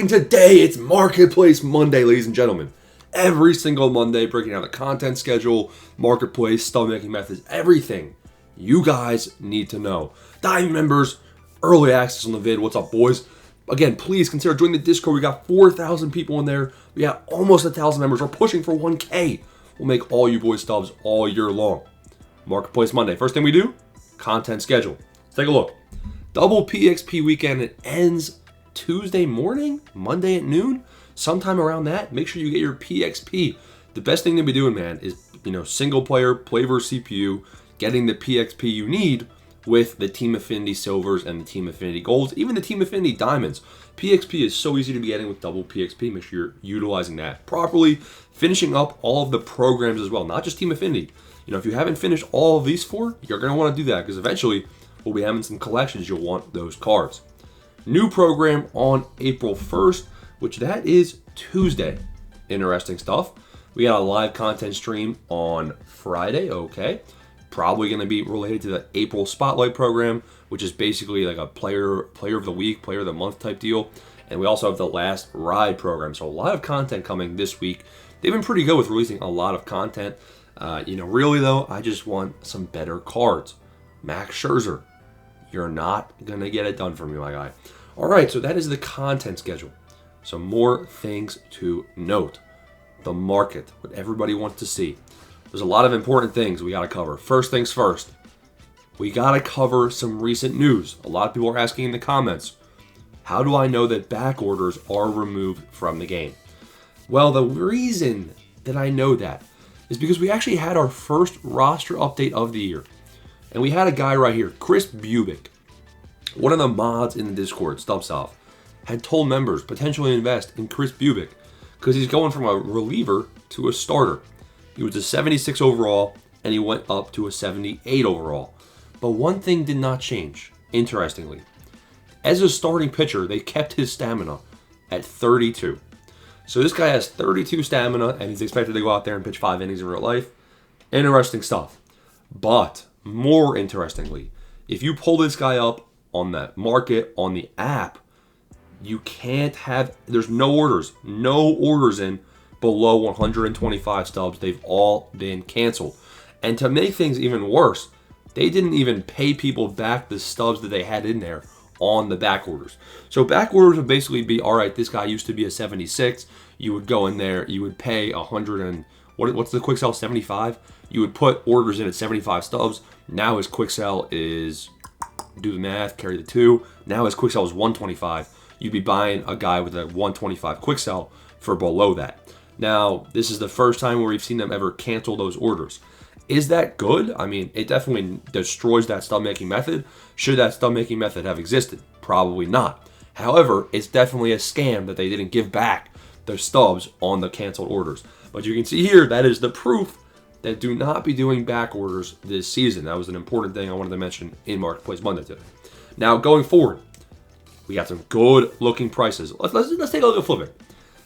And today it's Marketplace Monday, ladies and gentlemen. Every single Monday, breaking down the content schedule, marketplace, stub-making methods, everything you guys need to know. Diamond members, early access on the vid. What's up, boys? Again, please consider joining the Discord. We got 4,000 people in there. We got almost 1,000 members. We're pushing for 1K. We'll make all you boys stubs all year long. Marketplace Monday. First thing we do, content schedule. Let's take a look. Double PXP weekend. It ends Tuesday morning, Monday at noon, sometime around that. Make sure you get your PXP. The best thing to be doing, man, is, single player, play versus CPU, getting the PXP you need with the Team Affinity Silvers and the Team Affinity Golds, even the Team Affinity Diamonds. PXP is so easy to be getting with double PXP. Make sure you're utilizing that properly. Finishing up all of the programs as well, not just Team Affinity. If you haven't finished all of these four, you're going to want to do that because eventually we'll be having some collections. You'll want those cards. New program on April 1st, which that is Tuesday. Interesting stuff. We got a live content stream on Friday, okay. Probably going to be related to the April Spotlight program, which is basically like a player of the week, player of the month type deal. And we also have the Last Ride program. So a lot of content coming this week. They've been pretty good with releasing a lot of content. Really though, I just want some better cards. Max Scherzer, you're not going to get it done for me, my guy. All right, so that is the content schedule. Some more things to note. The market, what everybody wants to see. There's a lot of important things we got to cover. First things first, we got to cover some recent news. A lot of people are asking in the comments, how do I know that back orders are removed from the game? Well, the reason that I know that is because we actually had our first roster update of the year. And we had a guy right here, Chris Bubick, one of the mods in the Discord, StubSoft, had told members potentially invest in Chris Bubick because he's going from a reliever to a starter. He was a 76 overall and he went up to a 78 overall. But one thing did not change, interestingly. As a starting pitcher, they kept his stamina at 32. So this guy has 32 stamina and he's expected to go out there and pitch 5 innings in real life. Interesting stuff. But more interestingly, if you pull this guy up on the market, on the app, you can't have, there's no orders in below 125 stubs. They've all been canceled. And to make things even worse, they didn't even pay people back the stubs that they had in there on the back orders. So back orders would basically be, all right, this guy used to be a 76. You would go in there, you would pay 100 and, what's the quick sell, 75? You would put orders in at 75 stubs. Now his quick sell is, do the math, carry the 2. Now his quick sell is 125. You'd be buying a guy with a 125 quick sell for below that. Now, this is the first time where we've seen them ever cancel those orders. Is that good? I mean, it definitely destroys that stub-making method. Should that stub-making method have existed? Probably not. However, it's definitely a scam that they didn't give back their stubs on the canceled orders. But you can see here, that is the proof that do not be doing back orders this season. That was an important thing I wanted to mention in Marketplace Monday today. Now, going forward, we got some good looking prices. Let's take a look at flipping.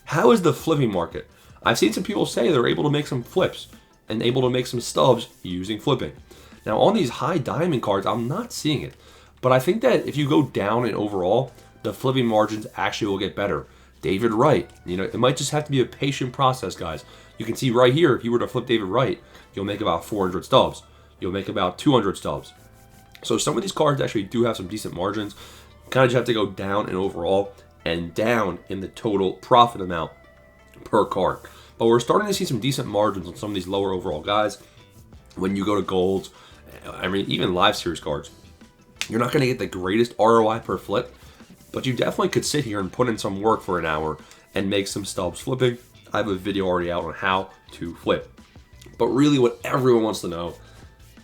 How is the flipping market? I've seen some people say they're able to make some flips and able to make some stubs using flipping. Now, on these high diamond cards, I'm not seeing it. But I think that if you go down in overall, the flipping margins actually will get better. David Wright, it might just have to be a patient process, guys. You can see right here, if you were to flip David Wright, you'll make about 400 stubs. You'll make about 200 stubs. So some of these cards actually do have some decent margins. Kind of just have to go down in overall and down in the total profit amount per card. But we're starting to see some decent margins on some of these lower overall guys. When you go to golds, even live series cards, you're not going to get the greatest ROI per flip, but you definitely could sit here and put in some work for an hour and make some stubs flipping. I have a video already out on how to flip. But really what everyone wants to know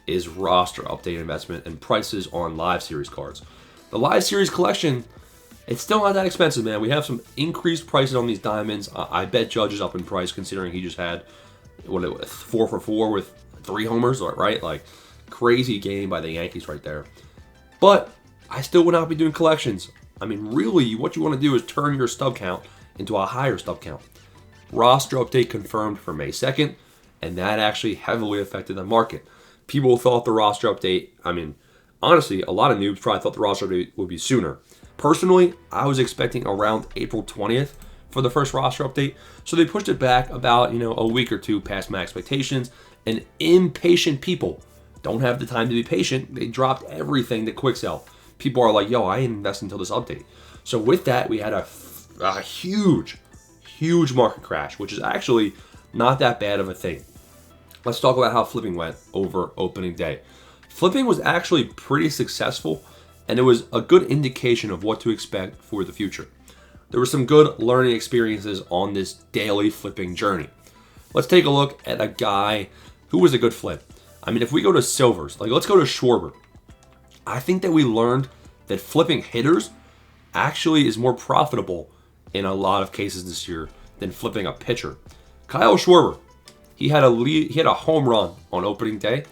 is roster update investment and prices on live series cards. The live series collection, it's still not that expensive, man. We have some increased prices on these diamonds. I bet Judge is up in price considering he just had 4 for 4 with 3 homers, right? Like crazy game by the Yankees right there. But I still would not be doing collections. I mean, really, what you want to do is turn your stub count into a higher stub count. Roster update confirmed for May 2nd, and that actually heavily affected the market. People thought the roster update, honestly, a lot of noobs probably thought the roster update would be sooner. Personally, I was expecting around April 20th for the first roster update, so they pushed it back about, a week or two past my expectations, and impatient people don't have the time to be patient. They dropped everything to quick sell. People are like, yo, I ain't invest until this update. So with that, we had a huge market crash, which is actually not that bad of a thing. Let's talk about how flipping went over opening day. Flipping was actually pretty successful, and it was a good indication of what to expect for the future. There were some good learning experiences on this daily flipping journey. Let's take a look at a guy who was a good flip. I mean, if we go to silvers, let's go to Schwarber. I think that we learned that flipping hitters actually is more profitable in a lot of cases this year than flipping a pitcher. Kyle Schwarber, he had a home run on opening day.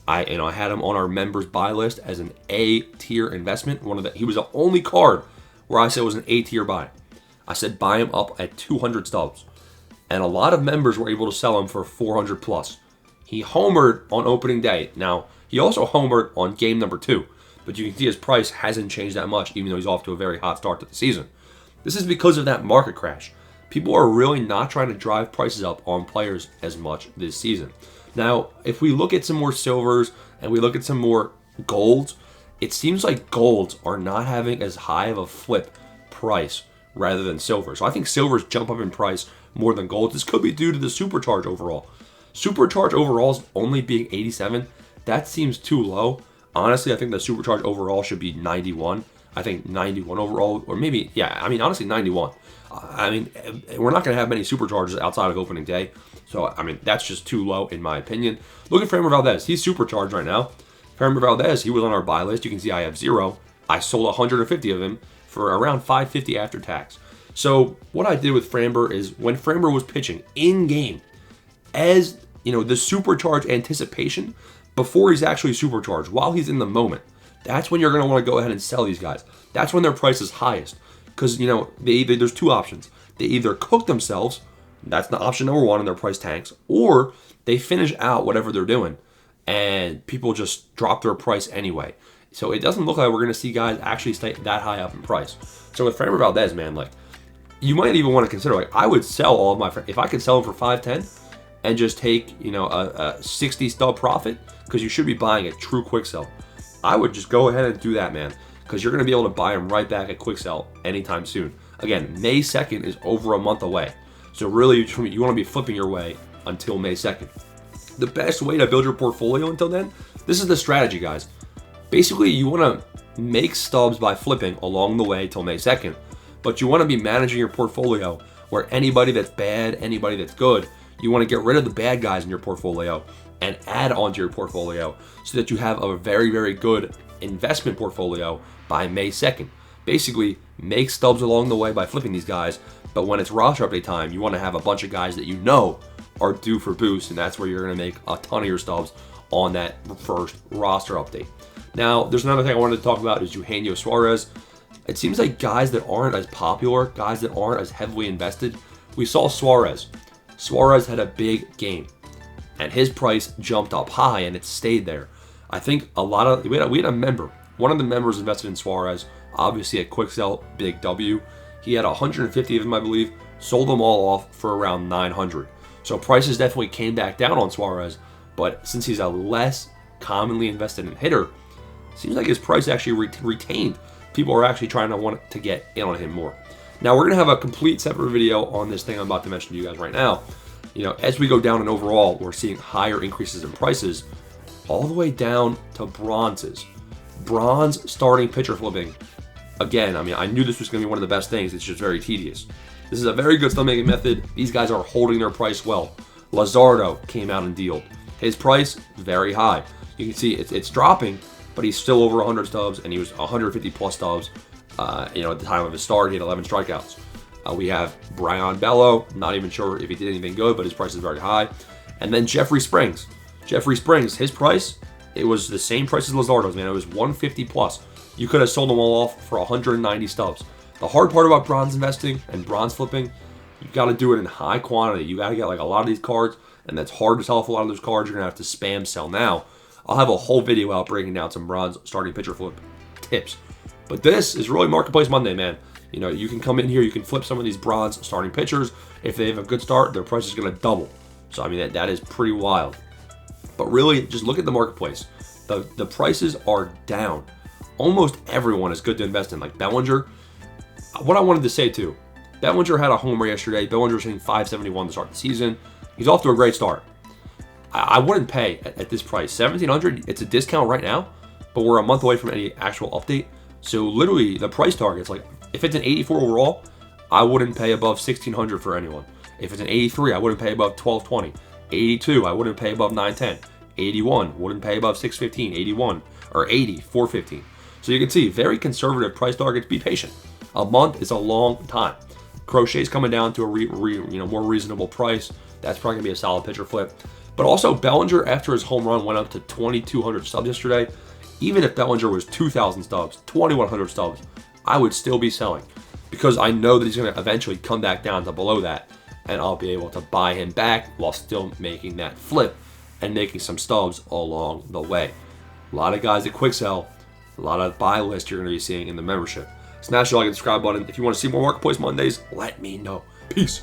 I had him on our members buy list as an A tier investment. He was the only card where I said it was an A tier buy. I said buy him up at 200 stubs, and a lot of members were able to sell him for 400 plus. He homered on opening day. Now, he also homered on game number 2, but you can see his price hasn't changed that much, even though he's off to a very hot start to the season. This is because of that market crash. People are really not trying to drive prices up on players as much this season. Now, if we look at some more silvers and we look at some more golds, it seems like golds are not having as high of a flip price rather than silver. So I think silvers jump up in price more than golds. This could be due to the supercharge overall. Supercharge overalls only being 87, that seems too low. Honestly, I think the supercharge overall should be 91. I think 91 overall, or maybe, honestly 91. We're not going to have many supercharges outside of opening day. So, that's just too low in my opinion. Look at Framber Valdez. He's supercharged right now. Framber Valdez, he was on our buy list. You can see I have 0. I sold 150 of him for around 550 after tax. So, what I did with Framber is when Framber was pitching in game, as the supercharged anticipation before he's actually supercharged, while he's in the moment, that's when you're going to want to go ahead and sell these guys. That's when their price is highest. Because, there's two options. They either cook themselves, that's the option number 1, and their price tanks, or they finish out whatever they're doing, and people just drop their price anyway. So it doesn't look like we're going to see guys actually stay that high up in price. So with Framber Valdez, man, you might even want to consider, I would sell all of my, if I could sell them for 510 and just take, a 60 stub profit, because you should be buying at true quick sell. I would just go ahead and do that, man, because you're going to be able to buy them right back at quick sell anytime soon. Again, May 2nd is over a month away. So really, you want to be flipping your way until May 2nd. The best way to build your portfolio until then, this is the strategy, guys. Basically, you want to make stubs by flipping along the way till May 2nd, but you want to be managing your portfolio where anybody that's bad, anybody that's good, you want to get rid of the bad guys in your portfolio and add onto your portfolio so that you have a very, very good investment portfolio by May 2nd. Basically, make stubs along the way by flipping these guys, but when it's roster update time, you want to have a bunch of guys that are due for boost, and that's where you're going to make a ton of your stubs on that first roster update. Now, there's another thing I wanted to talk about is Eugenio Suarez. It seems like guys that aren't as popular, guys that aren't as heavily invested, we saw Suarez. Suarez had a big game, and his price jumped up high, and it stayed there. I think we had a member, one of the members invested in Suarez, obviously at quick sell, big W. He had 150 of them, I believe, sold them all off for around 900. So prices definitely came back down on Suarez, but since he's a less commonly invested in hitter, seems like his price actually retained. People are actually trying to want to get in on him more. Now, we're going to have a complete separate video on this thing I'm about to mention to you guys right now. As we go down and overall, we're seeing higher increases in prices all the way down to bronzes. Bronze starting pitcher flipping. Again, I knew this was going to be one of the best things. It's just very tedious. This is a very good stub-making method. These guys are holding their price well. Lazardo came out and dealed. His price, very high. You can see it's dropping, but he's still over 100 stubs, and he was 150 plus stubs. At the time of his start, he had 11 strikeouts. We have Brian Bello. Not even sure if he did anything good, but his price is very high. And then Jeffrey Springs. Jeffrey Springs, his price, it was the same price as Lazardo's, man. It was 150 plus. You could have sold them all off for 190 stubs. The hard part about bronze investing and bronze flipping, you got to do it in high quantity. You got to get a lot of these cards, and that's hard to sell off a lot of those cards. You're going to have to spam sell now. I'll have a whole video out breaking down some bronze starting pitcher flip tips. But this is really Marketplace Monday, man. You know, you can come in here, you can flip some of these bronze starting pitchers. If they have a good start, their price is going to double. So, I mean, that is pretty wild. But really, just look at the marketplace. The prices are down. Almost everyone is good to invest in. Like Bellinger, what I wanted to say too, Bellinger had a homer yesterday. Bellinger was hitting .571 to start the season. He's off to a great start. I wouldn't pay at this price. $1,700, it's a discount right now, but we're a month away from any actual update. So literally the price target's like, if it's an 84 overall, I wouldn't pay above $1,600 for anyone. If it's an 83, I wouldn't pay above $1,220. 82, I wouldn't pay above $910. 81, wouldn't pay above $615. 81 or 80, $415. So you can see very conservative price targets. Be patient. A month is a long time. Crochet's coming down to a more reasonable price. That's probably gonna be a solid pitcher flip. But also Bellinger, after his home run, went up to 2,200 stubs yesterday. Even if Bellinger was 2,000 stubs, 2,100 stubs, I would still be selling because I know that he's gonna eventually come back down to below that, and I'll be able to buy him back while still making that flip and making some stubs along the way. A lot of guys at quick sell, a lot of buy lists you're gonna be seeing in the membership. Smash the like and subscribe button. If you want to see more Marketplace Mondays, let me know. Peace.